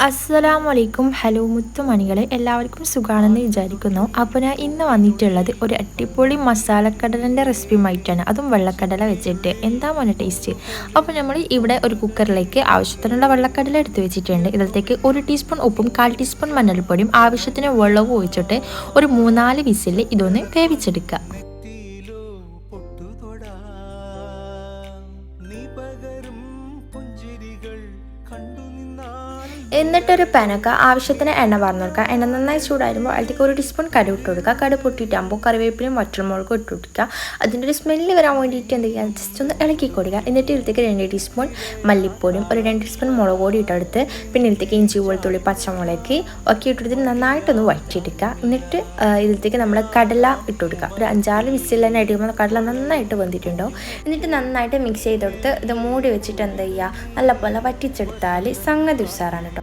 അസ്സലാമലൈക്കും. ഹലോ മുത്തുമണികളെ, എല്ലാവർക്കും സുഖാണെന്ന് വിചാരിക്കുന്നു. അപ്പോൾ ഞാൻ ഇന്ന് വന്നിട്ടുള്ളത് ഒരു അടിപൊളി മസാലക്കടലിൻ്റെ റെസിപ്പിയുമായിട്ടാണ്. അതും വെള്ളക്കടല വെച്ചിട്ട് എന്താ മോനെ ടേസ്റ്റ്. അപ്പോൾ നമ്മൾ ഇവിടെ ഒരു കുക്കറിലേക്ക് ആവശ്യത്തിനുള്ള വെള്ളക്കടല എടുത്ത് വെച്ചിട്ടുണ്ട്. ഇതിലേക്ക് 1 ടീസ്പൂൺ ഉപ്പും 1/4 ടീസ്പൂൺ മഞ്ഞൾപ്പൊടിയും ആവശ്യത്തിന് വെള്ളവും ഒഴിച്ചിട്ട് ഒരു 3-4 വിസിൽ ഇതൊന്ന് വേവിച്ചെടുക്കുക. എന്നിട്ടൊരു പാനൊക്കെ ആവശ്യത്തിന് എണ്ണ പറഞ്ഞു കൊടുക്കുക. എണ്ണ നന്നായി ചൂടായിരുമ്പോൾ അതിലേക്ക് 1 ടീസ്പൂൺ കടുക് ഇട്ട് കൊടുക്കുക. കടുക് പൊട്ടിയിട്ടാകുമ്പോൾ കറിവേപ്പിലും വറ്റൽമുളകും ഇട്ട് കൊടുക്കുക. അതിൻ്റെ ഒരു സ്മെല്ല് വരാൻ വേണ്ടിയിട്ട് എന്ത് ചെയ്യുക, ജസ്റ്റ് ഒന്ന് ഇളക്കി കൊടുക്കുക. എന്നിട്ട് ഇതിലേക്ക് 2 ടീസ്പൂൺ മല്ലിപ്പൊടിയും 2 ടീസ്പൂൺ മുളക് പൊടി ഇട്ടെടുത്ത് പിന്നെ ഇതിലേക്ക് ഇഞ്ചി വെളുത്തുള്ളി പച്ചമുളക് ഒക്കെ ഇട്ടെടുത്തിട്ട് നന്നായിട്ടൊന്ന് വറ്റിയെടുക്കുക. എന്നിട്ട് ഇതിലേക്ക് നമ്മൾ കടല ഇട്ട് കൊടുക്കുക. ഒരു 5-6 വിസിൽ തന്നെ അടിക്കുമ്പോൾ കടല നന്നായിട്ട് വെന്തിട്ടുണ്ടാവും. എന്നിട്ട് നന്നായിട്ട് മിക്സ് ചെയ്തെടുത്ത് ഇത് മൂടി വെച്ചിട്ട് എന്ത് ചെയ്യുക, നല്ലപോലെ വറ്റിച്ചെടുത്താൽ സംഗതി ഉസാറാണ് കേട്ടോ.